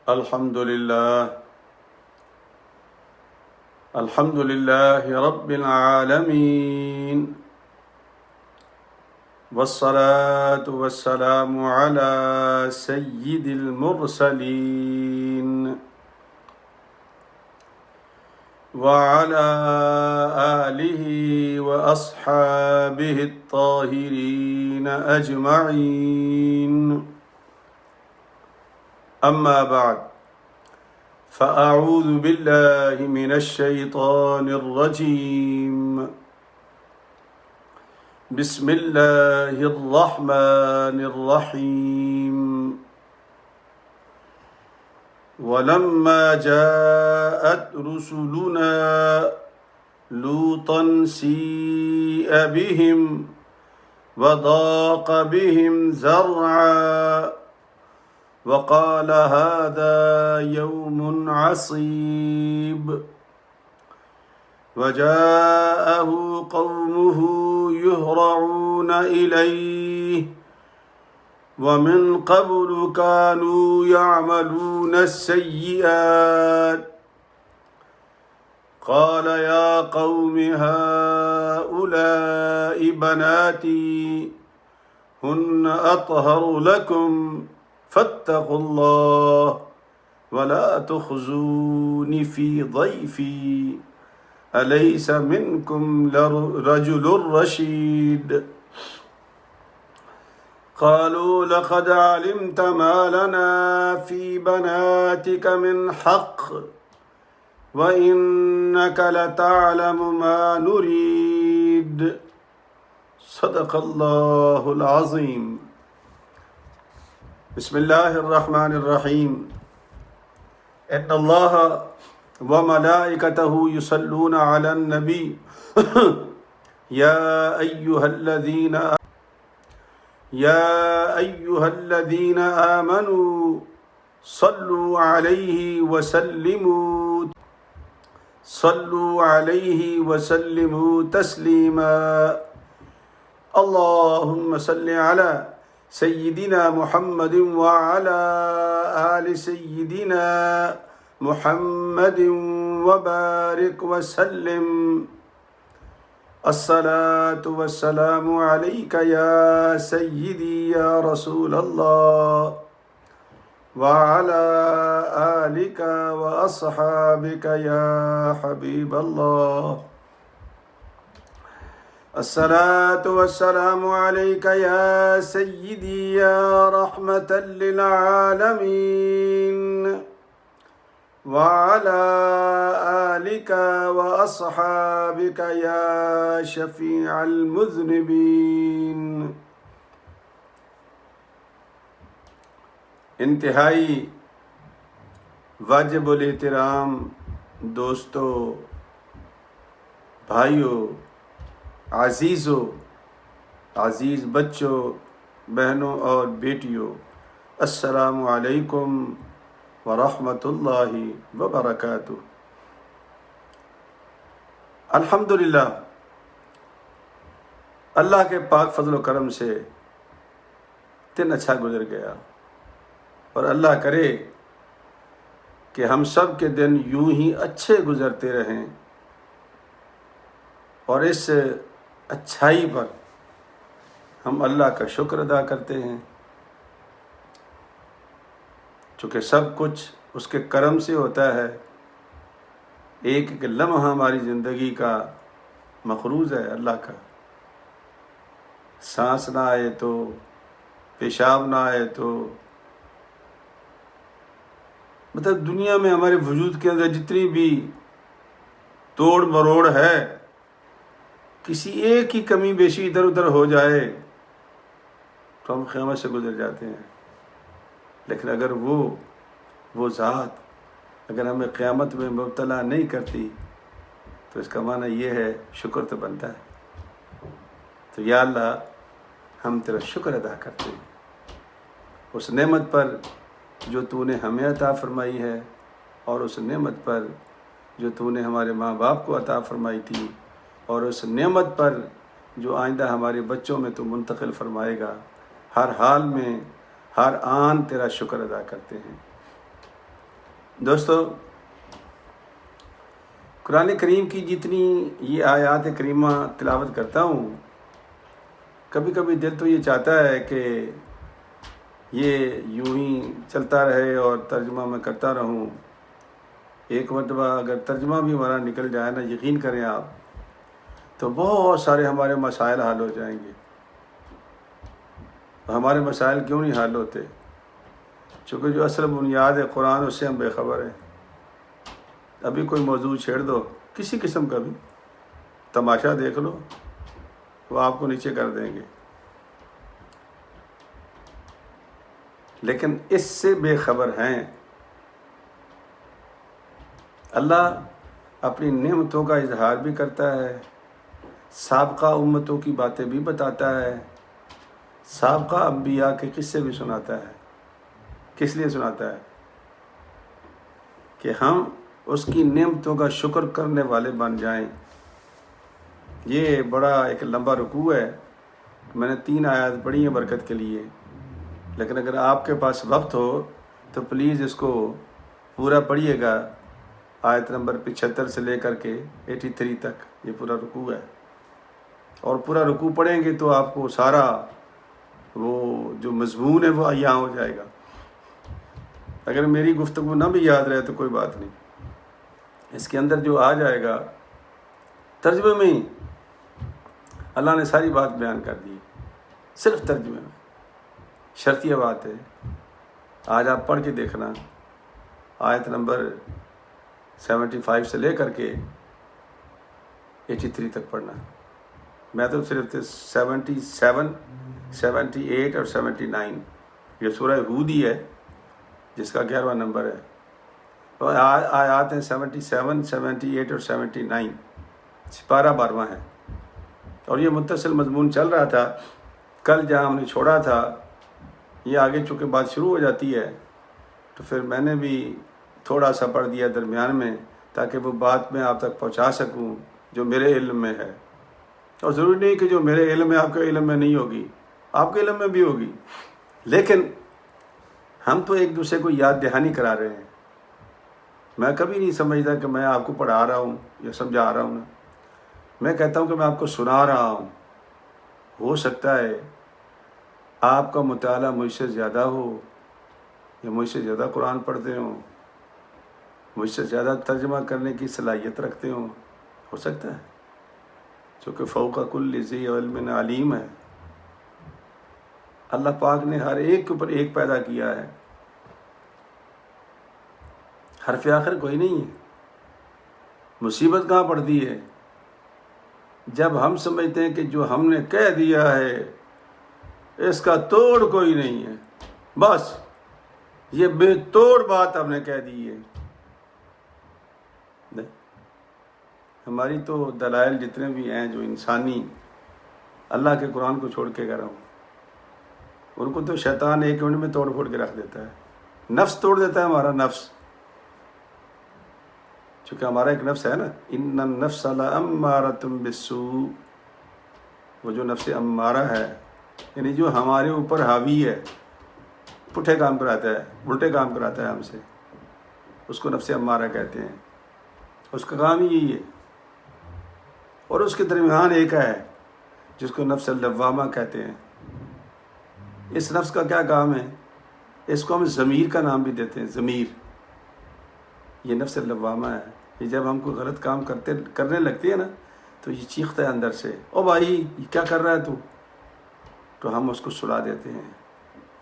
الحمد لله رب العالمين، والصلاة والسلام على سيد المرسلين وعلى آله وأصحابه الطاهرين أجمعين. أما بعد، فأعوذ بالله من الشيطان الرجيم. بسم الله الرحمن الرحيم. ولما جاءت رسلنا لوطا سيء بهم وضاق بهم ذرعا وقال هذا يوم عصيب وجاءه قومه يهرعون إليه ومن قبل كانوا يعملون السيئات قال يا قوم هؤلاء بناتي هن أطهر لكم فاتقوا الله ولا تخزوني في ضيفي أليس منكم رجل رشيد. قالوا لقد علمت ما لنا في بناتك من حق وإنك لتعلم ما نريد. صدق الله العظيم. بسم الله الرحمن الرحيم. إن الله وملائكته يصلون على النبي يا أيها الذين آمنوا صلوا عليه وسلموا تسليما. اللهم صل على سيدنا محمد وعلى آل سيدنا محمد وبارك وسلم. الصلاة والسلام عليك يا سيدي يا رسول الله وعلى آلك وأصحابك يا حبيب الله. الصلاة والسلام عليك يا سيدي يا رحمة للعالمين وعلى آلك وأصحابك يا شفيع المذنبين. انتہائی واجب الاحترام دوستو، بھائیوں، عزیزوں، عزیز بچوں، بہنوں اور بیٹیوں، السلام علیکم ورحمۃ اللہ وبرکاتہ. الحمدللہ، اللہ کے پاک فضل و کرم سے دن اچھا گزر گیا، اور اللہ کرے کہ ہم سب کے دن یوں ہی اچھے گزرتے رہیں، اور اس اچھائی پر ہم اللہ کا شکر ادا کرتے ہیں، چونکہ سب کچھ اس کے کرم سے ہوتا ہے. ایک ایک لمحہ ہماری زندگی کا مقروض ہے اللہ کا. سانس نہ آئے تو، پیشاب نہ آئے تو، مطلب دنیا میں ہمارے وجود کے اندر جتنی بھی توڑ مروڑ ہے، کسی ایک کی کمی بیشی ادھر ادھر ہو جائے تو ہم قیامت سے گزر جاتے ہیں. لیکن اگر وہ ذات اگر ہمیں قیامت میں مبتلا نہیں کرتی تو اس کا معنی یہ ہے شکر تو بنتا ہے. تو یا اللہ، ہم تیرا شکر ادا کرتے ہیں اس نعمت پر جو تو نے ہمیں عطا فرمائی ہے، اور اس نعمت پر جو تو نے ہمارے ماں باپ کو عطا فرمائی تھی، اور اس نعمت پر جو آئندہ ہمارے بچوں میں تو منتقل فرمائے گا. ہر حال میں ہر آن تیرا شکر ادا کرتے ہیں. دوستو، قرآن کریم کی جتنی یہ آیات کریمہ تلاوت کرتا ہوں، کبھی کبھی دل تو یہ چاہتا ہے کہ یہ یوں ہی چلتا رہے اور ترجمہ میں کرتا رہوں. ایک مرتبہ اگر ترجمہ بھی ہمارا نکل جائے نا، یقین کریں آپ، تو بہت سارے ہمارے مسائل حل ہو جائیں گے. ہمارے مسائل کیوں نہیں حل ہوتے؟ چونکہ جو اصل بنیاد ہے قرآن، اس سے ہم بے خبر ہیں. ابھی کوئی موضوع چھیڑ دو کسی قسم کا بھی، تماشا دیکھ لو، وہ آپ کو نیچے کر دیں گے. لیکن اس سے بے خبر ہیں. اللہ اپنی نعمتوں کا اظہار بھی کرتا ہے، سابقہ امتوں کی باتیں بھی بتاتا ہے، سابقہ انبیاء کے قصے بھی سناتا ہے. کس لیے سناتا ہے؟ کہ ہم اس کی نعمتوں کا شکر کرنے والے بن جائیں. یہ بڑا ایک لمبا رکوع ہے، میں نے 3 آیات پڑھی ہیں برکت کے لیے، لیکن اگر آپ کے پاس وقت ہو تو پلیز اس کو پورا پڑھیے گا. آیت نمبر 75 سے لے کر کے 83 تک یہ پورا رکوع ہے. اور پورا رکوع پڑھیں گے تو آپ کو سارا وہ جو مضمون ہے وہ یہاں ہو جائے گا. اگر میری گفتگو نہ بھی یاد رہے تو کوئی بات نہیں، اس کے اندر جو آ جائے گا ترجمے میں ہی اللہ نے ساری بات بیان کر دی، صرف ترجمے میں. شرطیہ بات ہے. آج آپ پڑھ کے دیکھنا، آیت نمبر 75 سے لے کر کے 83 تک پڑھنا. میں تو صرف 77 78 اور 79، یہ سورہ ہود ہی ہے جس کا 11واں نمبر ہے. اور آیات ہیں 77 78 اور 79، سپارہ 12واں ہے. اور یہ متصل مضمون چل رہا تھا. کل جہاں ہم نے چھوڑا تھا، یہ آگے چونکہ بات شروع ہو جاتی ہے تو پھر میں نے بھی تھوڑا سا پڑھ دیا درمیان میں، تاکہ وہ بات میں آپ تک پہنچا سکوں جو میرے علم میں ہے. اور ضروری نہیں کہ جو میرے علم میں آپ کے علم میں نہیں ہوگی، آپ کے علم میں بھی ہوگی. لیکن ہم تو ایک دوسرے کو یاد دہانی کرا رہے ہیں. میں کبھی نہیں سمجھتا کہ میں آپ کو پڑھا رہا ہوں یا سمجھا رہا ہوں. نا، میں کہتا ہوں کہ میں آپ کو سنا رہا ہوں. ہو سکتا ہے آپ کا مطالعہ مجھ سے زیادہ ہو، یا مجھ سے زیادہ قرآن پڑھتے ہوں، مجھ سے زیادہ ترجمہ کرنے کی صلاحیت رکھتے ہوں. ہو سکتا ہے، چونکہ فوق کل ذی علم علیم ہے. اللہ پاک نے ہر ایک کے اوپر ایک پیدا کیا ہے. حرف آخر کوئی نہیں ہے. مصیبت کہاں پڑتی ہے؟ جب ہم سمجھتے ہیں کہ جو ہم نے کہہ دیا ہے اس کا توڑ کوئی نہیں ہے، بس یہ بے توڑ بات ہم نے کہہ دی ہے. نہیں، ہماری تو دلائل جتنے بھی ہیں جو انسانی، اللہ کے قرآن کو چھوڑ کے کہہ رہا ہوں، ان کو تو شیطان 1 منٹ میں توڑ پھوڑ کے رکھ دیتا ہے. نفس توڑ دیتا ہے ہمارا نفس. چونکہ ہمارا ایک نفس ہے نا، ان النفس لامارۃ بالسوء، وہ جو نفس امارہ ہے، یعنی جو ہمارے اوپر حاوی ہے، پٹھے کام کراتا ہے، الٹے کام کراتا ہے ہم سے، اس کو نفس امارہ کہتے ہیں. اس کا کام ہی یہی ہے. اور اس کے درمیان ایک ہے جس کو نفس اللوامہ کہتے ہیں. اس نفس کا کیا کام ہے؟ اس کو ہم ضمیر کا نام بھی دیتے ہیں. ضمیر یہ نفس اللوامہ ہے. یہ جب ہم کوئی غلط کام کرنے لگتے ہیں نا تو یہ چیختا ہے اندر سے، او بھائی یہ کیا کر رہا ہے تو ہم اس کو سلا دیتے ہیں.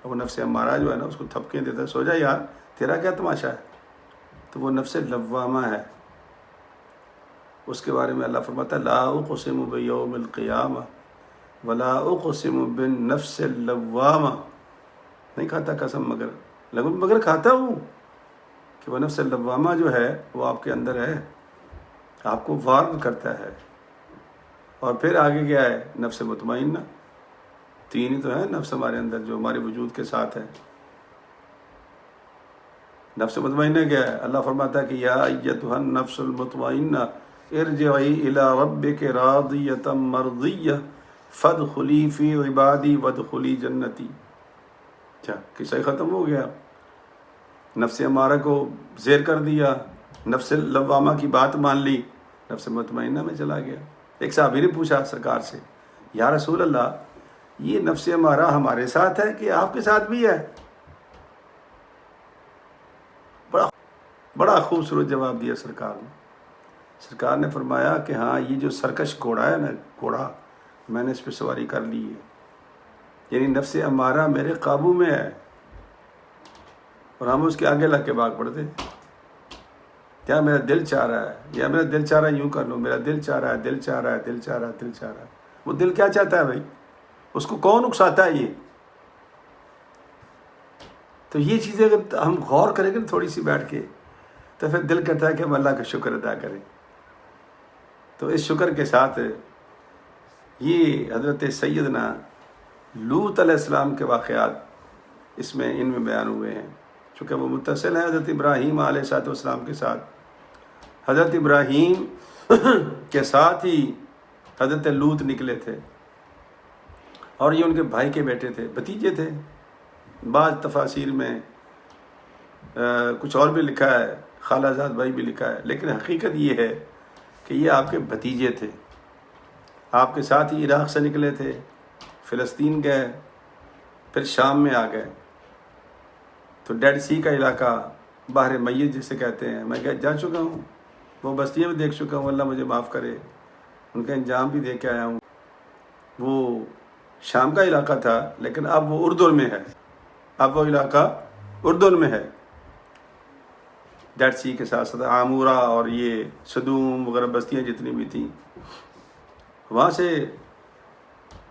وہ نفس امارہ جو ہے نا اس کو تھپکے دیتا ہے، سو جا یار تیرا کیا تماشا ہے. تو وہ نفس لوامہ ہے. اس کے بارے میں اللہ فرماتا ہے لا اقسم بیوم القیامہ ولا اقسم بالنفس اللوامہ. نہیں کھاتا قسم مگر کھاتا ہوں کہ وہ نفس اللوامہ جو ہے وہ آپ کے اندر ہے، آپ کو وارن کرتا ہے. اور پھر آگے کیا ہے؟ نفس مطمئنہ. 3 ہی تو ہے نفس ہمارے اندر جو ہمارے وجود کے ساتھ ہے. نفس مطمئنہ کیا ہے؟ اللہ فرماتا ہے کہ یا ایتھا النفس المطمئنہ ارجعی الی ربک راضیۃ مرضیہ فادخلی فی عبادی وادخلی جنتی. اچھا قصہ ختم ہو گیا. نفس امارہ کو زیر کر دیا، نفس لوامہ کی بات مان لی، نفس مطمئنہ میں چلا گیا۔ ایک صحابی نے پوچھا سرکار سے، یا رسول اللہ، یہ نفس امارہ ہمارے ساتھ ہے کہ آپ کے ساتھ بھی ہے؟ بڑا خوبصورت جواب دیا سرکار نے۔ سرکار نے فرمایا کہ ہاں، یہ جو سرکش گھوڑا ہے نا، گھوڑا میں نے اس پہ سواری کر لی ہے، یعنی نفس امارہ میرے قابو میں ہے، اور ہم اس کے آگے لگ کے بھاگ پڑتے ہیں۔ کیا میرا دل چاہ رہا ہے، یا میرا دل چاہ رہا ہے، یوں کر لو، میرا دل چاہ رہا ہے، دل چاہ رہا ہے، دل چاہ رہا ہے، دل چاہ رہا ہے۔ وہ دل کیا چاہتا ہے بھائی؟ اس کو کون اکساتا ہے؟ یہ تو یہ چیزیں اگر ہم غور کریں گے نا تھوڑی سی بیٹھ کے، تو پھر دل کرتا ہے کہ ہم اللہ کا شکر ادا کریں۔ تو اس شکر کے ساتھ یہ حضرت سیدنا لوط علیہ السلام کے واقعات ان میں بیان ہوئے ہیں، چونکہ وہ متصل ہیں حضرت ابراہیم علیہ السلام کے ساتھ۔ حضرت ابراہیم کے ساتھ ہی حضرت لوط نکلے تھے، اور یہ ان کے بھائی کے بیٹے تھے، بھتیجے تھے۔ بعض تفاسیر میں کچھ اور بھی لکھا ہے، خالہ زاد بھائی بھی لکھا ہے، لیکن حقیقت یہ ہے کہ یہ آپ کے بھتیجے تھے، آپ کے ساتھ ہی عراق سے نکلے تھے، فلسطین گئے، پھر شام میں آ گئے۔ تو ڈیڈ سی کا علاقہ، بحر میت جسے کہتے ہیں، میں جا چکا ہوں، وہ بستیاں بھی دیکھ چکا ہوں، اللہ مجھے معاف کرے، ان کا انجام بھی دیکھ کے آیا ہوں۔ وہ شام کا علاقہ تھا، لیکن اب وہ اردن میں ہے، اب وہ علاقہ اردن میں ہے، ڈیڈ سی کے ساتھ ساتھ عامورہ اور یہ صدوم وغیرہ بستیاں جتنی بھی تھیں، وہاں سے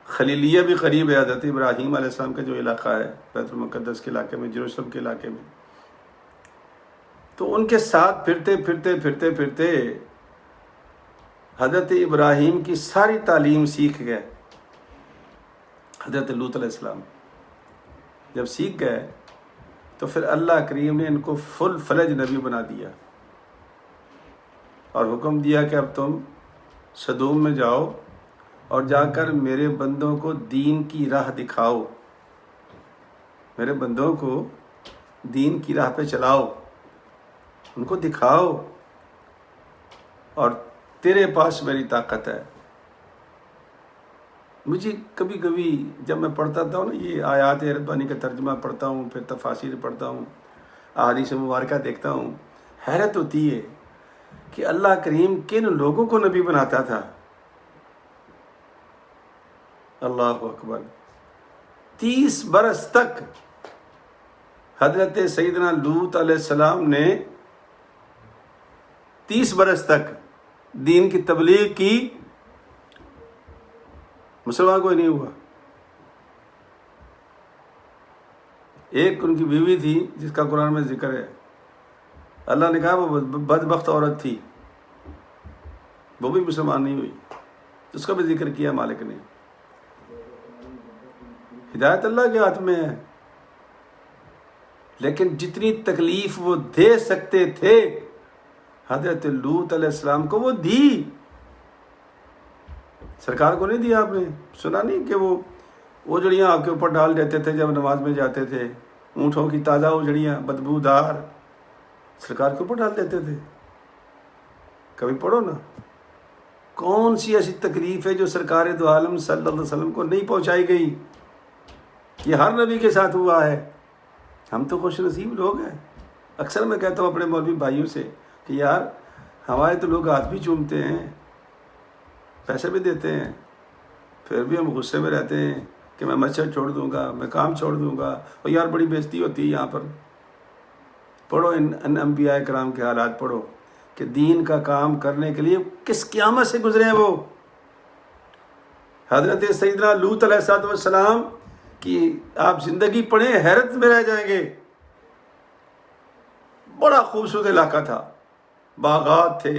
خلیلیہ بھی قریب ہے، حضرت ابراہیم علیہ السلام کا جو علاقہ ہے بیت المقدس کے علاقے میں، یروشلم کے علاقے میں۔ تو ان کے ساتھ پھرتے پھرتے پھرتے پھرتے حضرت ابراہیم کی ساری تعلیم سیکھ گئے حضرت لوط علیہ السلام۔ جب سیکھ گئے تو پھر اللہ کریم نے ان کو فل فلج نبی بنا دیا، اور حکم دیا کہ اب تم صدوم میں جاؤ اور جا کر میرے بندوں کو دین کی راہ دکھاؤ، میرے بندوں کو دین کی راہ پہ چلاؤ، ان کو دکھاؤ، اور تیرے پاس میری طاقت ہے۔ مجھے کبھی کبھی جب میں پڑھتا تھا نا، یہ آیات ربانی کا ترجمہ پڑھتا ہوں، پھر تفاسیر پڑھتا ہوں، احادیث مبارکہ دیکھتا ہوں، حیرت ہوتی ہے کہ اللہ کریم کن لوگوں کو نبی بناتا تھا۔ اللہ اکبر، 30 برس تک حضرت سیدنا لوط علیہ السلام نے 30 برس تک دین کی تبلیغ کی، مسلمان کوئی نہیں ہوا۔ ایک ان کی بیوی تھی جس کا قرآن میں ذکر ہے، اللہ نے کہا وہ بدبخت عورت تھی، وہ بھی مسلمان نہیں ہوئی، اس کا بھی ذکر کیا مالک نے۔ ہدایت اللہ کے ہاتھ میں ہے، لیکن جتنی تکلیف وہ دے سکتے تھے حضرت لوط علیہ السلام کو وہ دی، سرکار کو نہیں دیا۔ آپ نے سنا نہیں کہ وہ اجڑیاں آپ کے اوپر ڈال دیتے تھے جب نماز میں جاتے تھے، اونٹوں کی تازہ اجڑیاں بدبودار سرکار کے اوپر ڈال دیتے تھے؟ کبھی پڑھو نا، کون سی ایسی تکلیف ہے جو سرکار دو عالم صلی اللہ علیہ وسلم کو نہیں پہنچائی گئی؟ یہ ہر نبی کے ساتھ ہوا ہے۔ ہم تو خوش نصیب لوگ ہیں۔ اکثر میں کہتا ہوں اپنے مولوی بھائیوں سے کہ یار، ہمارے تو لوگ ہاتھ بھی چومتے ہیں، پیسے بھی دیتے ہیں، پھر بھی ہم غصے میں رہتے ہیں کہ میں مسجد چھوڑ دوں گا، میں کام چھوڑ دوں گا، اور یار بڑی بےزتی ہوتی ہے یہاں پر۔ پڑھو ان انبیاء کرام کے حالات پڑھو کہ دین کا کام کرنے کے لیے کس قیامت سے گزرے ہیں وہ۔ حضرت سیدنا لوط علیہ السلام کی آپ زندگی پڑھیں، حیرت میں رہ جائیں گے۔ بڑا خوبصورت علاقہ تھا، باغات تھے،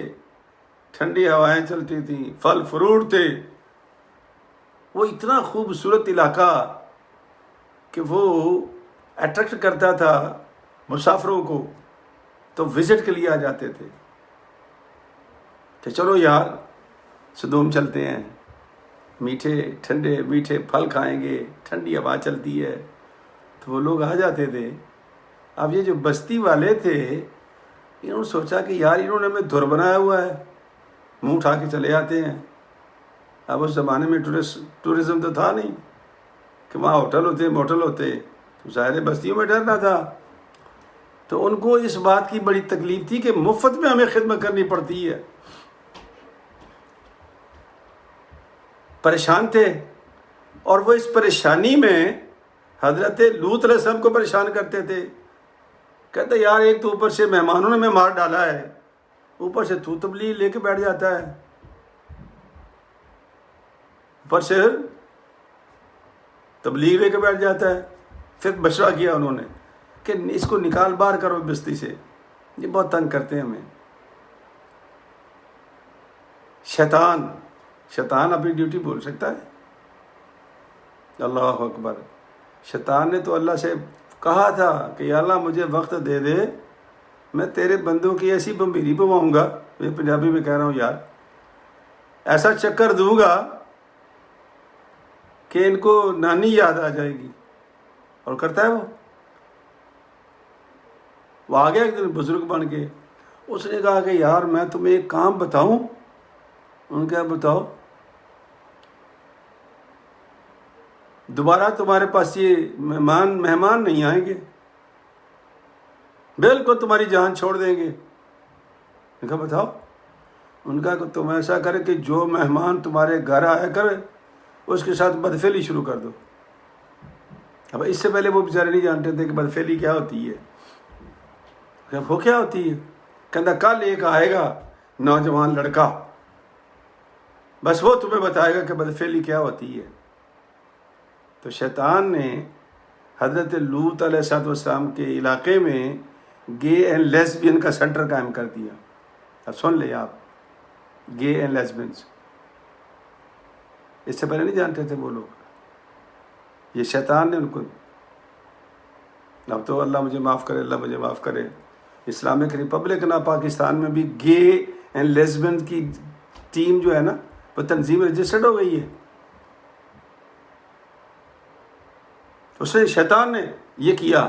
ٹھنڈی ہوائیں چلتی تھیں، پھل فروٹ تھے۔ وہ اتنا خوبصورت علاقہ کہ وہ اٹریکٹ کرتا تھا مسافروں کو، تو وزٹ کے لیے آ جاتے تھے کہ چلو یار صدوم چلتے ہیں، میٹھے ٹھنڈے میٹھے پھل کھائیں گے، ٹھنڈی ہوا چلتی ہے۔ تو وہ لوگ آ جاتے تھے، اب یہ جو بستی والے تھے انہوں نے سوچا کہ یار انہوں نے ہمیں دھر بنایا ہوا ہے، منہ اٹھا کے چلے آتے ہیں. اب اس زمانے میں ٹورزم تو تھا نہیں کہ وہاں ہوٹل ہوتے موٹل ہوتے، تو ظاہر بستیوں میں ڈرنا تھا. تو ان کو اس بات کی بڑی تکلیف تھی کہ مفت میں ہمیں خدمت کرنی پڑتی ہے، پریشان تھے. اور وہ اس پریشانی میں حضرت لوط علیہ السلام کو پریشان کرتے تھے. کہتے یار ایک تو اوپر سے مہمانوں نے ہمیں مار ڈالا ہے، اوپر سے تو تبلیغ لے کے بیٹھ جاتا ہے، اوپر سے تبلیغ لے کے بیٹھ جاتا ہے. پھر مشورہ کیا انہوں نے کہ اس کو نکال باہر کرو بستی سے، یہ بہت تنگ کرتے ہیں ہمیں. شیطان اپنی ڈیوٹی بول سکتا ہے؟ اللہ اکبر. شیطان نے تو اللہ سے کہا تھا کہ یا اللہ مجھے وقت دے دے، میں تیرے بندوں کی ایسی بمبیری پواؤں گا، میں پنجابی میں کہہ رہا ہوں یار، ایسا چکر دوں گا کہ ان کو نانی یاد آ جائے گی. اور کرتا ہے وہ آ گیا ایک دن بزرگ بن کے. اس نے کہا کہ یار میں تمہیں ایک کام بتاؤں. ان کیا بتاؤ؟ دوبارہ تمہارے پاس یہ مہمان نہیں آئیں گے، بالکل تمہاری جان چھوڑ دیں گے. ان کا بتاؤ؟ ان کا کہ تم ایسا کرے کہ جو مہمان تمہارے گھر آیا کرے اس کے ساتھ بدفعلی شروع کر دو. اب اس سے پہلے وہ بیچارے نہیں جانتے تھے کہ بدفعلی کیا ہوتی ہے. وہ کیا ہوتی ہے؟ کہتا کل ایک آئے گا نوجوان لڑکا، بس وہ تمہیں بتائے گا کہ بدفعلی کیا ہوتی ہے. تو شیطان نے حضرت لوط علیہ السلام کے علاقے میں گے اینڈ لیسبین کا سینٹر قائم کر دیا. اب سن لیں آپ، گے اینڈ لیسبینس اس سے پہلے نہیں جانتے تھے وہ لوگ. یہ شیطان نے ان کو، اب تو اللہ مجھے معاف کرے، اللہ مجھے معاف کرے، اسلامک ریپبلک نا پاکستان میں بھی گے اینڈ لیسبین کی ٹیم جو ہے نا وہ تنظیم رجسٹرڈ ہو گئی ہے. اس نے شیطان نے یہ کیا.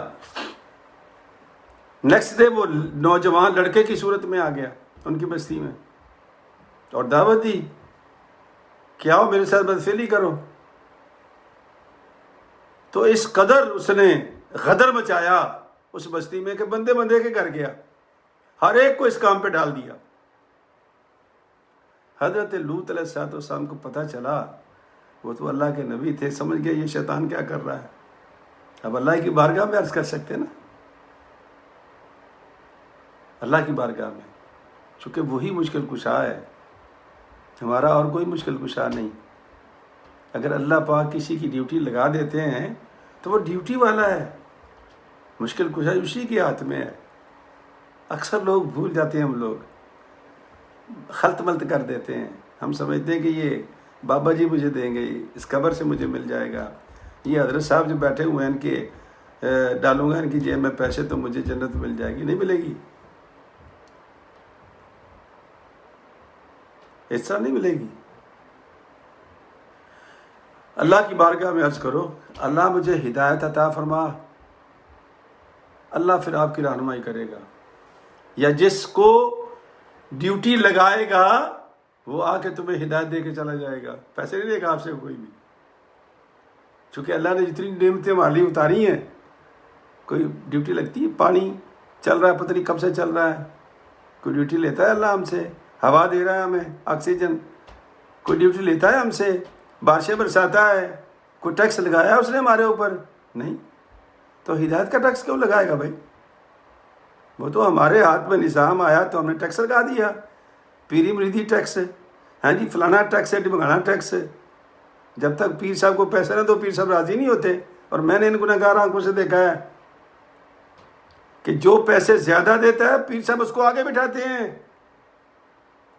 نیکسٹ ڈے وہ نوجوان لڑکے کی صورت میں آ گیا ان کی بستی میں اور دعوت دی کہ آؤ میرے ساتھ بدفعلی کرو. تو اس قدر اس نے غدر مچایا اس بستی میں کہ بندے بندے کے گھر گیا، ہر ایک کو اس کام پہ ڈال دیا. حضرت لوط علیہ السلام کو پتہ چلا، وہ تو اللہ کے نبی تھے، سمجھ گئے یہ شیطان کیا کر رہا ہے. اب اللہ کی بارگاہ میں عرض کر سکتے نا، اللہ کی بارگاہ میں، چونکہ وہی مشکل کشا ہے، ہمارا اور کوئی مشکل کشا نہیں. اگر اللہ پاک کسی کی ڈیوٹی لگا دیتے ہیں تو وہ ڈیوٹی والا ہے، مشکل کشا اسی کے ہاتھ میں ہے. اکثر لوگ بھول جاتے ہیں، ہم لوگ خلط ملط کر دیتے ہیں. ہم سمجھتے ہیں کہ یہ بابا جی مجھے دیں گے، اس قبر سے مجھے مل جائے گا، یہ حضرت صاحب جو بیٹھے ہوئے ہیں ان کے ڈالوں گا ان کی جیب میں پیسے تو مجھے جنت مل جائے گی. نہیں ملے گی، اس طرح نہیں ملے گی. اللہ کی بارگاہ میں عرض کرو اللہ مجھے ہدایت عطا فرما، اللہ پھر آپ کی رہنمائی کرے گا. یا جس کو ڈیوٹی لگائے گا وہ آ کے تمہیں ہدایت دے کے چلا جائے گا، پیسے نہیں لے گا آپ سے کوئی بھی. چونکہ اللہ نے جتنی نعمتیں ہمارے لیے اتاری ہیں، کوئی ڈیوٹی لگتی ہے، پانی چل رہا ہے پتہ نہیں کب سے چل رہا ہے، کوئی ڈیوٹی لیتا ہے اللہ ہم سے؟ ہوا دے رہا ہے ہمیں، آکسیجن، کوئی ڈیوٹی لیتا ہے ہم سے؟ بارشیں برساتا ہے، کوئی ٹیکس لگایا اس نے ہمارے اوپر؟ نہیں. تو ہدایت کا ٹیکس کیوں لگائے گا بھائی؟ وہ تو ہمارے ہاتھ میں نظام آیا تو ہم نے ٹیکس لگا دیا. پیری مریدی ٹیکس ہے، ہاں جی فلانا ٹیکس ہے، ڈمگانا ٹیکس ہے. جب تک پیر صاحب کو پیسے نہ دو پیر صاحب راضی نہیں ہوتے. اور میں نے ان گنہگار آنکھوں سے دیکھا ہے کہ جو پیسے زیادہ دیتا ہے پیر صاحب اس کو آگے بٹھاتے ہیں،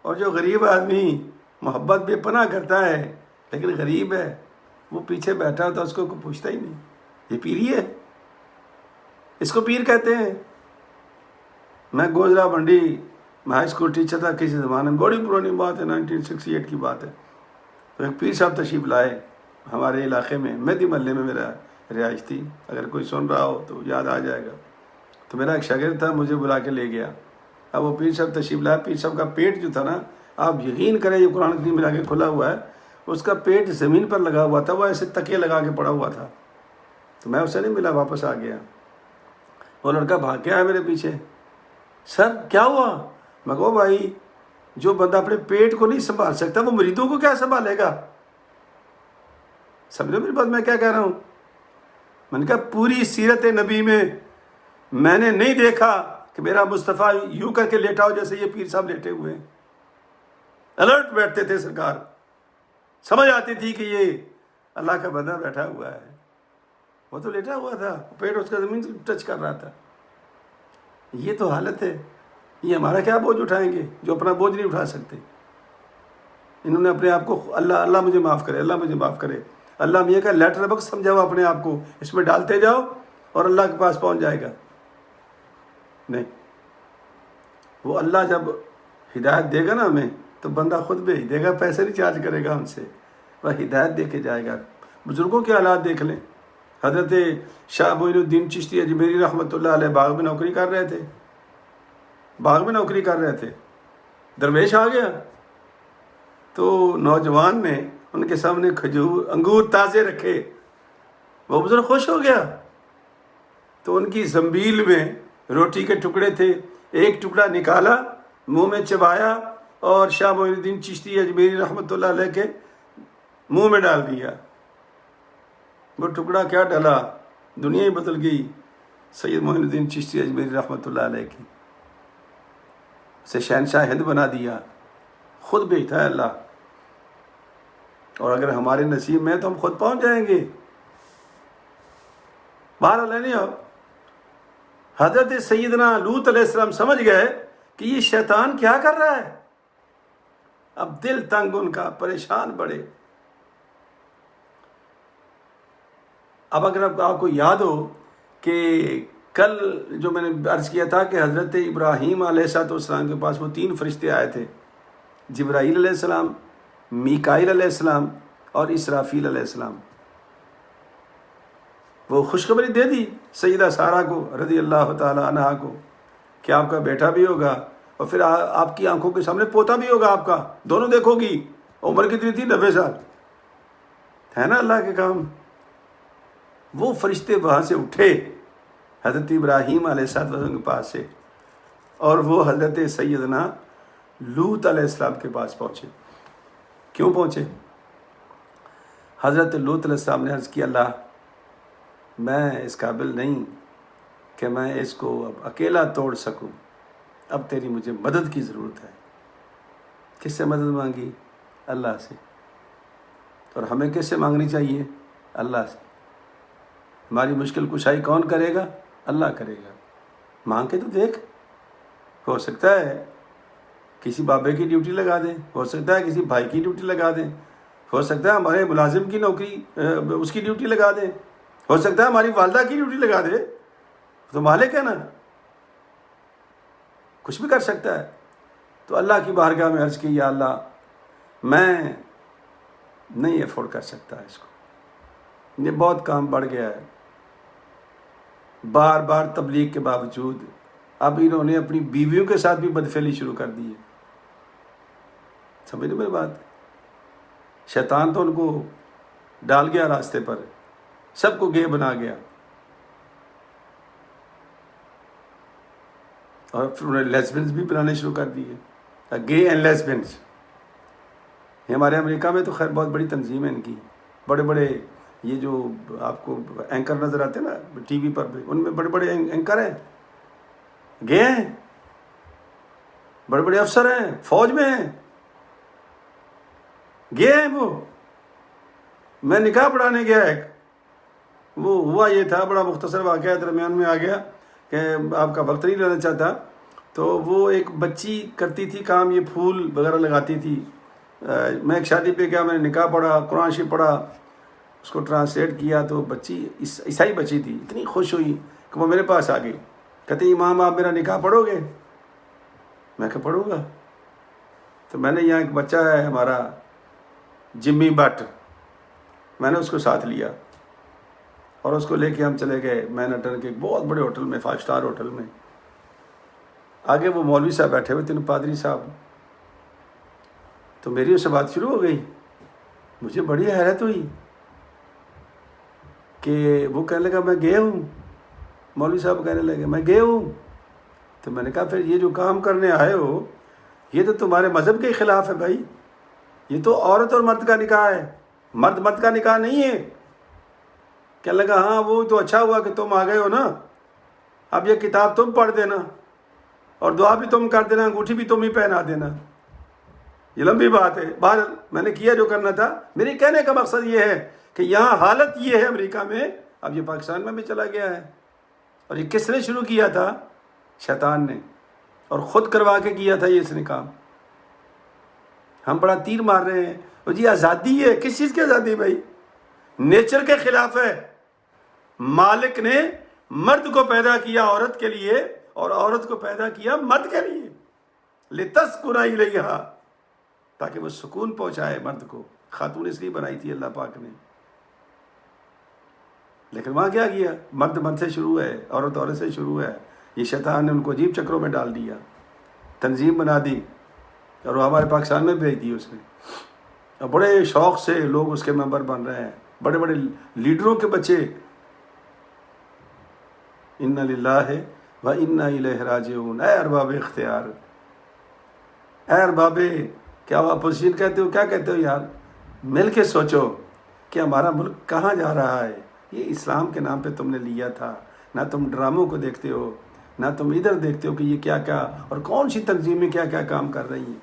اور جو غریب آدمی محبت بے پناہ کرتا ہے لیکن غریب ہے وہ پیچھے بیٹھا ہوتا ہے، اس کو کوئی پوچھتا ہی نہیں. یہ پیری ہے، اس کو پیر کہتے ہیں. میں گوجرا منڈی میں ہائی اسکول ٹیچر تھا کسی زمانے میں، بڑی پرانی بات ہے، 1968 کی بات ہے. تو ایک پیر صاحب تشریف لائے ہمارے علاقے میں، مہدی محلے میں میرا رہائش تھی، اگر کوئی سن رہا ہو تو یاد آ جائے گا. تو میرا ایک شاگرد تھا، مجھے بلا کے لے گیا. اب وہ پیر صاحب تشریف لایا. پیر صاحب کا پیٹ جو تھا نا، آپ یقین کریں یہ قرآن کریم ملا کے کھلا ہوا ہے، اس کا پیٹ زمین پر لگا ہوا تھا، وہ ایسے تکیے لگا کے پڑا ہوا تھا. تو میں اسے نہیں ملا، واپس آ گیا. وہ لڑکا بھاگ کے آیا میرے پیچھے. سر کیا ہوا؟ میں کہو بھائی جو بندہ اپنے پیٹ کو نہیں سنبھال سکتا وہ مریدوں کو کیا سنبھالے گا؟ سمجھو میری بات میں کیا کہہ رہا ہوں. میں نے کہا پوری سیرت نبی میں نے نہیں دیکھا کہ میرا مصطفیٰ یوں کر کے لیٹا ہو جیسے یہ پیر صاحب لیٹے ہوئے ہیں. الرٹ بیٹھتے تھے سرکار، سمجھ آتی تھی کہ یہ اللہ کا بندہ بیٹھا ہوا ہے. وہ تو لیٹا ہوا تھا، پیٹ اس کا زمین سے ٹچ کر رہا تھا. یہ تو حالت ہے. یہ ہمارا کیا بوجھ اٹھائیں گے جو اپنا بوجھ نہیں اٹھا سکتے. انہوں نے اپنے آپ کو اللہ مجھے معاف کرے، اللہ مجھے معاف کرے، اللہ میاں کا لیٹر باکس سمجھاؤ اپنے آپ کو، اس میں ڈالتے جاؤ اور اللہ کے پاس پہنچ جائے گا. نہیں، وہ اللہ جب ہدایت دے گا نا ہمیں تو بندہ خود بھیج دے گا، پیسے نہیں چارج کرے گا ہم سے، وہ ہدایت دے کے جائے گا. بزرگوں کے حالات دیکھ لیں. حضرت شاہ معین الدین چشتی اجمیری رحمۃ اللہ علیہ باغ میں نوکری کر رہے تھے. درویش آ گیا تو نوجوان نے ان کے سامنے انگور تازے رکھے. وہ بزرگ خوش ہو گیا تو ان کی زنبیل میں روٹی کے ٹکڑے تھے، ایک ٹکڑا نکالا، منہ میں چبایا اور شاہ معین الدین چشتی اجمیری رحمۃ اللہ علیہ کے منہ میں ڈال دیا. وہ ٹکڑا کیا ڈلا، دنیا ہی بدل گئی. سید معین الدین چشتی اجمیری رحمۃ اللہ علیہ کی اسے شہنشاہ ہند بنا دیا. خود بھیجتا ہے اللہ. اور اگر ہمارے نصیب میں تو ہم خود پہنچ جائیں گے. بہرحال نہیں ہو. حضرت سیدنا لوط علیہ السلام سمجھ گئے کہ یہ شیطان کیا کر رہا ہے. اب دل تنگ ان کا، پریشان بڑے. اب اگر آپ کو یاد ہو کہ کل جو میں نے عرض کیا تھا کہ حضرت ابراہیم علیہ السلام کے پاس وہ 3 فرشتے آئے تھے، جبرائیل علیہ السلام، میکائیل علیہ السلام اور اسرافیل علیہ السلام. وہ خوشخبری دے دی سیدہ سارہ کو رضی اللہ تعالی عنہا کو کہ آپ کا بیٹا بھی ہوگا اور پھر آپ کی آنکھوں کے سامنے پوتا بھی ہوگا آپ کا، دونوں دیکھو گی. عمر کتنی تھی؟ 90 سال. ہے نا اللہ کے کام. وہ فرشتے وہاں سے اٹھے حضرت ابراہیم علیہ السلام کے پاس سے اور وہ حضرت سیدنا لوط علیہ السلام کے پاس پہنچے. کیوں پہنچے؟ حضرت لوط علیہ السلام نے عرض کیا اللہ میں اس قابل نہیں کہ میں اس کو اب اکیلا توڑ سکوں، اب تیری مجھے مدد کی ضرورت ہے. کس سے مدد مانگی؟ اللہ سے. اور ہمیں کس سے مانگنی چاہیے؟ اللہ سے. ہماری مشکل کشائی کون کرے گا؟ اللہ کرے گا. مانگ کے تو دیکھ. ہو سکتا ہے کسی بابے کی ڈیوٹی لگا دیں، ہو سکتا ہے کسی بھائی کی ڈیوٹی لگا دیں، ہو سکتا ہے ہمارے ملازم کی نوکری اس کی ڈیوٹی لگا دیں، ہو سکتا ہے ہماری والدہ کی ڈیوٹی لگا دے. تو مالک ہے نا، کچھ بھی کر سکتا ہے. تو اللہ کی بارگاہ میں عرض کی یا اللہ میں نہیں افورڈ کر سکتا اس کو، یہ بہت کام بڑھ گیا ہے. بار بار تبلیغ کے باوجود اب انہوں نے اپنی بیویوں کے ساتھ بھی بدفعلی شروع کر دی ہے. سمجھ لیں میری بات. شیطان تو ان کو ڈال گیا راستے پر، سب کو گے بنا گیا. اور پھر انہیں لیسبینز بھی بنانے شروع کر دیے. گے اینڈ لیسبینز. ہمارے امریکہ میں تو خیر بہت بڑی تنظیم ہے ان کی. بڑے بڑے یہ جو آپ کو اینکر نظر آتے ہیں نا ٹی وی پر، ان میں بڑے بڑے اینکر ہیں، گے ہیں، بڑے بڑے افسر ہیں، فوج میں ہیں، گے ہیں. وہ میں نکاح پڑھانے گیا ایک، وہ ہوا یہ تھا، بڑا مختصر واقعہ درمیان میں آ گیا کہ آپ کا وقت نہیں لینا چاہتا. تو وہ ایک بچی کرتی تھی کام، یہ پھول وغیرہ لگاتی تھی. میں ایک شادی پہ گیا، میں نے نکاح پڑھا، قرآن شریف پڑھا، اس کو ٹرانسلیٹ کیا. تو بچی عیسائی بچی تھی، اتنی خوش ہوئی کہ وہ میرے پاس آ گئی. کہتے امام آپ میرا نکاح پڑھو گے؟ میں کہ پڑھوں گا. تو میں نے یہاں ایک بچہ ہے ہمارا جمی بٹ، میں نے اس کو ساتھ لیا. اور اس کو لے کے ہم چلے گئے مینہٹن کے ایک بہت بڑے ہوٹل میں، 5 اسٹار ہوٹل میں. آگے وہ مولوی صاحب بیٹھے ہوئے تھے، پادری صاحب. تو میری اس سے بات شروع ہو گئی. مجھے بڑی حیرت ہوئی کہ وہ کہنے لگا میں گئے ہوں. مولوی صاحب کہنے لگے میں گئے ہوں. تو میں نے کہا پھر یہ جو کام کرنے آئے ہو یہ تو تمہارے مذہب کے خلاف ہے بھائی. یہ تو عورت اور مرد کا نکاح ہے، مرد مرد کا نکاح نہیں ہے. کہنے لگا ہاں وہ تو اچھا ہوا کہ تم آ گئے ہو نا، اب یہ کتاب تم پڑھ دینا اور دعا بھی تم کر دینا، انگوٹھی بھی تم ہی پہنا دینا. یہ لمبی بات ہے. بہرحال میں نے کیا جو کرنا تھا. میرے کہنے کا مقصد یہ ہے کہ یہاں حالت یہ ہے امریکہ میں، اب یہ پاکستان میں بھی چلا گیا ہے. اور یہ کس نے شروع کیا تھا؟ شیطان نے، اور خود کروا کے کیا تھا یہ اس نے کام. ہم بڑا تیر مار رہے ہیں وہ جی آزادی ہے. کس چیز کی آزادی بھائی؟ نیچر کے خلاف ہے. مالک نے مرد کو پیدا کیا عورت کے لیے اور عورت کو پیدا کیا مرد کے لیے، لِتَسْكُنَ إِلَيْهَا، تاکہ وہ سکون پہنچائے مرد کو. خاتون اس لیے بنائی تھی اللہ پاک نے. لیکن وہاں کیا کیا؟ مرد مرد سے شروع ہے، عورت عورت سے شروع ہے. یہ شیطان نے ان کو عجیب چکروں میں ڈال دیا، تنظیم بنا دی اور وہ ہمارے پاکستان میں بھیج دی اس نے. اور بڑے شوق سے لوگ اس کے ممبر بن رہے ہیں، بڑے بڑے لیڈروں کے بچے. اِنَّ لِلَّهِ وَإِنَّا إِلَيْهِ رَاجِعُونَ. اے ارباب اختیار، اے ارباب، کیا وہ اپوزیشن کہتے ہو؟ کیا کہتے ہو یار؟ مل کے سوچو کہ ہمارا ملک کہاں جا رہا ہے. یہ اسلام کے نام پہ تم نے لیا تھا. نہ تم ڈراموں کو دیکھتے ہو، نہ تم ادھر دیکھتے ہو کہ یہ کیا کیا اور کون سی تنظیمیں کیا کیا کام کر رہی ہیں.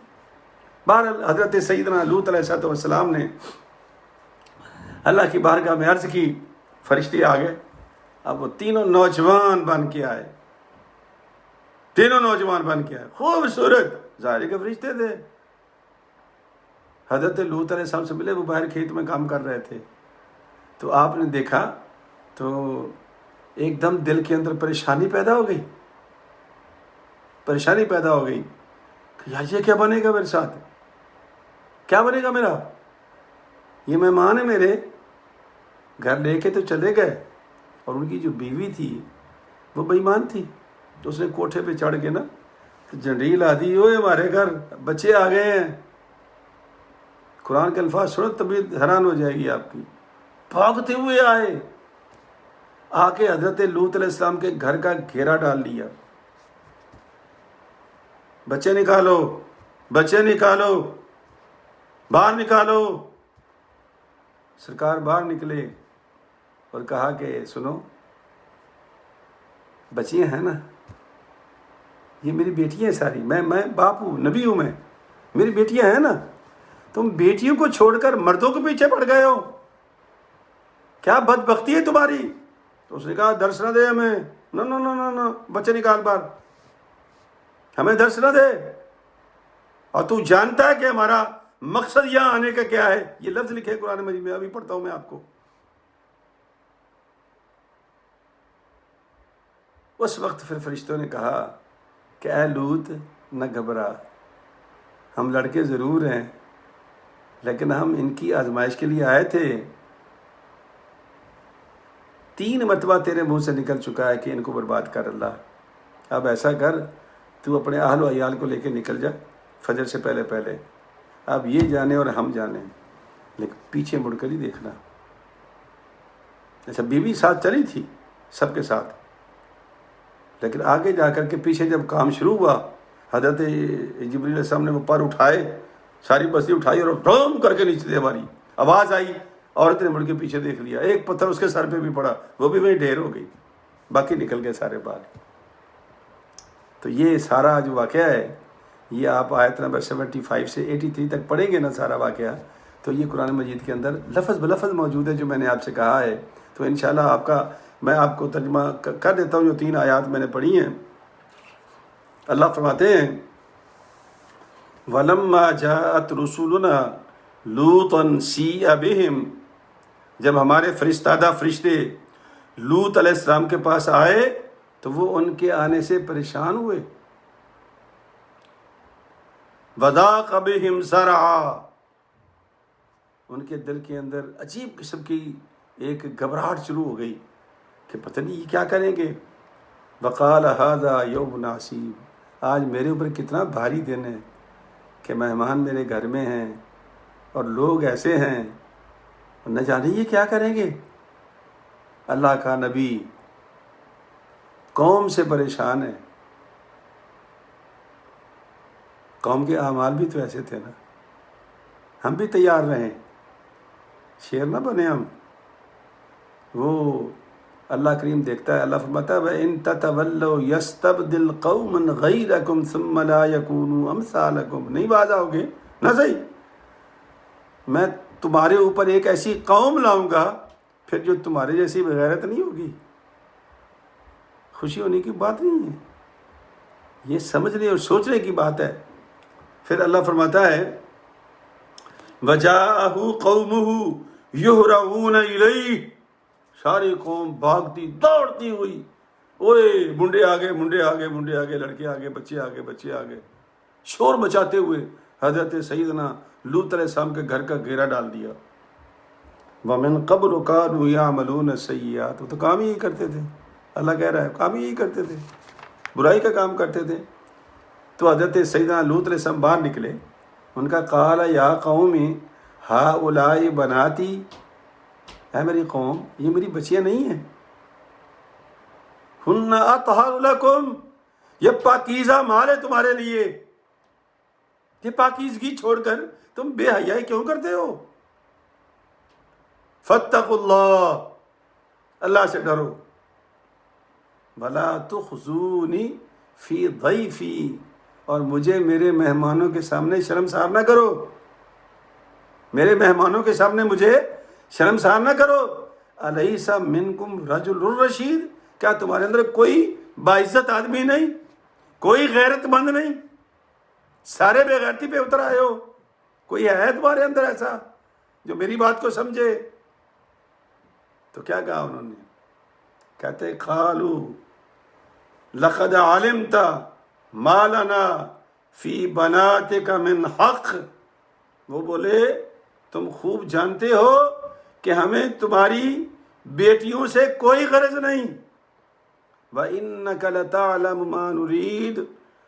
بہرحال حضرت سیدنا لوط علیہ السلام نے اللہ کی بارگاہ میں عرض کی، فرشتے آ گئے. اب وہ تینوں نوجوان بن کے آئے، تینوں نوجوان بن کے آئے، خوبصورت. ظاہر کے فرشتے تھے. حضرت لوط علیہ السلام سے ملے، وہ باہر کھیت میں کام کر رہے تھے. تو آپ نے دیکھا تو ایک دم دل کے اندر پریشانی پیدا ہو گئی. پریشانی پیدا ہو گئی کہ یار یہ کیا بنے گا میرے ساتھ؟ کیا بنے گا میرا؟ یہ مہمان ہے میرے، گھر لے کے تو چلے گئے اور ان کی جو بیوی تھی وہ بے ایمان تھی. تو اس نے کوٹھے پہ چڑھ کے نا جنڈیل آدھی ہوئے ہمارے گھر بچے آ گئے ہیں. قرآن کے الفاظ سنو طبیعت حیران ہو جائے گی آپ کی. بھاگتے ہوئے آئے، آ کے حضرت لوط علیہ السلام کے گھر کا گھیرا ڈال لیا. بچے نکالو، بچے نکالو، باہر نکالو. سرکار باہر نکلے اور کہا کہ سنو، بچیاں ہیں نا، یہ میری بیٹیاں ہیں ساری. میں باپ ہوں، نبی ہوں میں، میری بیٹیاں ہیں نا. تم بیٹیوں کو چھوڑ کر مردوں کے پیچھے پڑ گئے ہو، کیا بدبختی ہے تمہاری. تو اس نے کہا درس نہ دے ہمیں. نو نو نو نو نو، بچے نکال باہر، ہمیں درس نہ دے. اور تو جانتا ہے کہ ہمارا مقصد یہاں آنے کا کیا ہے. یہ لفظ لکھے قرآن مجید میں، ابھی پڑھتا ہوں میں آپ کو. اس وقت پھر فرشتوں نے کہا کہ اے لوط نہ گھبرا، ہم لڑکے ضرور ہیں لیکن ہم ان کی آزمائش کے لیے آئے تھے. 3 مرتبہ تیرے منہ سے نکل چکا ہے کہ ان کو برباد کر اللہ. اب ایسا کر، تو اپنے اہل و عیال کو لے کے نکل جا فجر سے پہلے پہلے. اب یہ جانے اور ہم جانے، لیکن پیچھے مڑ کر ہی دیکھنا. اچھا بیوی ساتھ چلی تھی سب کے ساتھ، لیکن آگے جا کر کے پیچھے جب کام شروع ہوا، حضرت جبریل علیہ السلام نے وہ پر اٹھائے، ساری بستی اٹھائی اور ڈھم کر کے نیچے دے ماری. آواز آئی، عورت نے مڑ کے پیچھے دیکھ لیا، ایک پتھر اس کے سر پہ بھی پڑا، وہ بھی وہیں ڈھیر ہو گئی، باقی نکل گئے سارے بال. تو یہ سارا جو واقعہ ہے یہ آپ آیت نمبر 75 سے 83 تک پڑھیں گے نا سارا واقعہ، تو یہ قرآن مجید کے اندر لفظ بلفظ موجود ہے جو میں نے آپ سے کہا ہے. تو انشاءاللہ میں آپ کو ترجمہ کر دیتا ہوں جو 3 آیات میں نے پڑھی ہیں. اللہ فرماتے ہیں وَلَمَّا جَاءَتْ رُسُلُنَا لُوطًا سِیءَ بِهِمْ، جب ہمارے فرستادہ فرشتے لوط علیہ السلام کے پاس آئے تو وہ ان کے آنے سے پریشان ہوئے. وَضَاقَ بِهِمْ ذَرْعًا، ان کے دل کے اندر عجیب قسم کی ایک گھبراہٹ شروع ہو گئی کہ پتہ نہیں یہ کیا کریں گے. وقال ھذا یوم عصیب، آج میرے اوپر کتنا بھاری دن ہے کہ مہمان میرے گھر میں ہیں اور لوگ ایسے ہیں، نہ جانے یہ کیا کریں گے. اللہ کا نبی قوم سے پریشان ہے. قوم کے اعمال بھی تو ایسے تھے نا، ہم بھی تیار رہیں، شیر نہ بنے ہم. وہ اللہ کریم دیکھتا ہے، اللہ فرماتا ہے وَإِن تَتَوَلَّوْا يَسْتَبْدِلْ قَوْمًا غَيْرَكُمْ ثُمَّ لَا يَكُونُوا أَمْثَالَكُمْ. نہیں باز آؤ گے نہ صحیح، میں تمہارے اوپر ایک ایسی قوم لاؤں گا پھر جو تمہارے جیسی بغیرت نہیں ہوگی. خوشی ہونے کی بات نہیں ہے، یہ سمجھنے اور سوچنے کی بات ہے. پھر اللہ فرماتا ہے وَجَاءَهُ قَوْمُهُ يُهْرَعُونَ إِلَيْهِ، ساری قوم بھاگتی دوڑتی ہوئی، اوئے منڈے آگے منڈے آگے منڈے آگے، لڑکے آگے بچے آگے بچے آگے، شور مچاتے ہوئے حضرت سیدنا لوط علیہ السلام کے گھر کا گھیرا ڈال دیا. وَمِن قَبْلُ كَانُوا يَعْمَلُونَ السَّيِّئَاتِ، وہ تو کام یہی کرتے تھے. اللہ کہہ رہا ہے کام یہی کرتے تھے، برائی کا کام کرتے تھے. تو حضرت سیدنا لوط علیہ السلام باہر نکلے، ان کا قال یا قوم ہؤلاء بناتی، اے میری قوم یہ میری بچیاں نہیں ہیں. ہن اطہر لکم، یہ پاکیزہ مال ہے تمہارے لیے. یہ پاکیزگی چھوڑ کر تم بے حیائی کیوں کرتے ہو؟ فاتقوا اللہ، اللہ سے ڈرو. ولا تخزونی فی ضیفی، اور مجھے میرے مہمانوں کے سامنے شرمسار نہ کرو. میرے مہمانوں کے سامنے مجھے شرمسار نہ کرو. الیس منکم رجل الرشید، کیا تمہارے اندر کوئی باعزت آدمی نہیں، کوئی غیرت مند نہیں؟ سارے بے غیرتی پہ اتر آئے ہو. کوئی ہے تمہارے اندر ایسا جو میری بات کو سمجھے؟ تو کیا کہا انہوں نے؟ کہتے قالوا لقد علمت ما لنا فی بناتک من حق. وہ بولے تم خوب جانتے ہو کہ ہمیں تمہاری بیٹیوں سے کوئی غرض نہیں. وَإِنَّكَ لَتَعْلَمُ مَا نُرِيدُ،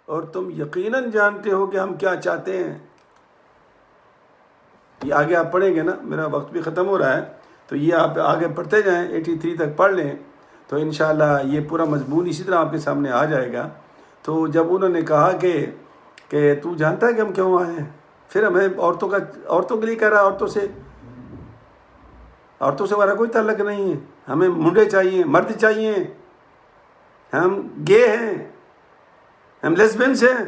اور تم یقیناً جانتے ہو کہ ہم کیا چاہتے ہیں. یہ آگے آپ پڑھیں گے نا، میرا وقت بھی ختم ہو رہا ہے، تو یہ آپ آگے پڑھتے جائیں، 83 تک پڑھ لیں تو انشاءاللہ یہ پورا مضمون اسی طرح آپ کے سامنے آ جائے گا. تو جب انہوں نے کہا کہ تو جانتا ہے کہ ہم کیوں آئے ہیں، پھر ہمیں عورتوں کے لیے کہہ رہا ہے، عورتوں سے ہمارا کوئی تعلق نہیں ہے، ہمیں منڈے چاہیے، مرد چاہیے، ہم گے ہیں، ہم لیسبینس ہیں.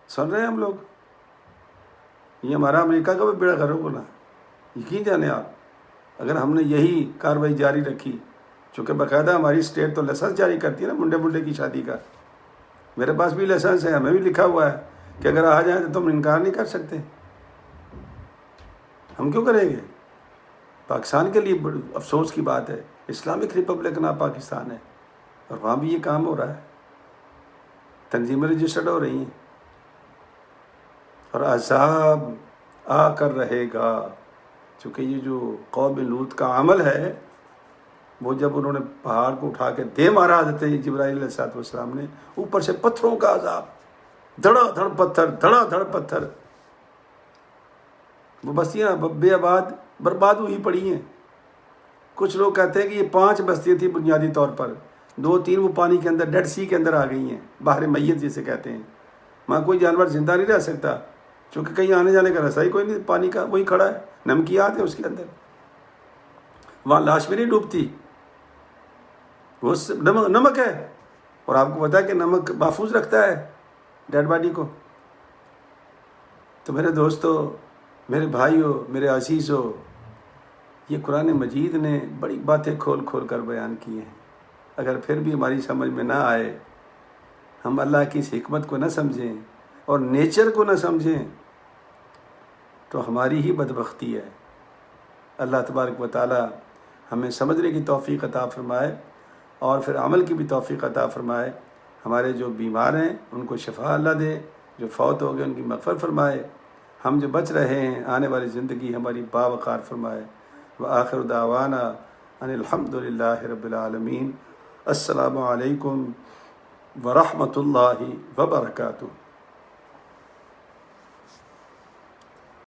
سن رہے ہیں ہم لوگ؟ یہ ہمارا امریکہ کا بھی بیڑا غرق ہونا. یقین جانے آپ، اگر ہم نے یہی کارروائی جاری رکھی، چونکہ باقاعدہ ہماری اسٹیٹ تو لائسنس جاری کرتی ہے نا منڈے کی شادی کا. میرے پاس بھی لائسنس ہے، ہمیں بھی لکھا ہوا ہے کہ اگر آ جائیں تو تم انکار نہیں کر سکتے. ہم کیوں کریں گے؟ پاکستان کے لیے بڑی افسوس کی بات ہے، اسلامک ریپبلک نا پاکستان ہے، اور وہاں بھی یہ کام ہو رہا ہے، تنظیمیں رجسٹرڈ ہو رہی ہیں، اور عذاب آ کر رہے گا. چونکہ یہ جو قوم لوط کا عمل ہے، وہ جب انہوں نے پہاڑ کو اٹھا کے دے مارا حضرت جبرائیل علیہ السلام نے، اوپر سے پتھروں کا عذاب، دھڑا دھڑ پتھر، دھڑا دھڑ پتھر. وہ بستیاں بے آباد برباد ہوئی پڑی ہیں. کچھ لوگ کہتے ہیں کہ یہ 5 بستیاں تھیں بنیادی طور پر، 2-3 وہ پانی کے اندر، ڈیڈ سی کے اندر آ گئی ہیں، باہر میت جسے کہتے ہیں. وہاں کوئی جانور زندہ نہیں رہ سکتا، چونکہ کہیں آنے جانے کا راستہ ہی کوئی نہیں، پانی کا وہی کھڑا ہے، نمکیات ہے اس کے اندر. وہاں لاش بھی نہیں ڈوبتی، وہ نمک ہے، اور آپ کو پتا ہے کہ نمک محفوظ رکھتا ہے ڈیڈ باڈی کو. تو میرے دوستو، میرے بھائیو، میرے عزیزو، یہ قرآن مجید نے بڑی باتیں کھول کھول کر بیان کی ہیں. اگر پھر بھی ہماری سمجھ میں نہ آئے، ہم اللہ کی اس حکمت کو نہ سمجھیں اور نیچر کو نہ سمجھیں، تو ہماری ہی بدبختی ہے. اللہ تبارک و تعالی ہمیں سمجھنے کی توفیق عطا فرمائے اور پھر عمل کی بھی توفیق عطا فرمائے. ہمارے جو بیمار ہیں ان کو شفا اللہ دے، جو فوت ہو گئے ان کی مغفرت فرمائے. ہم جو بچ رہے ہیں، آنے والی زندگی ہماری باوقار فرمائے. وآخر دعوانا ان الحمدللہ رب العالمین۔ السلام علیکم ورحمۃ اللہ وبرکاتہ۔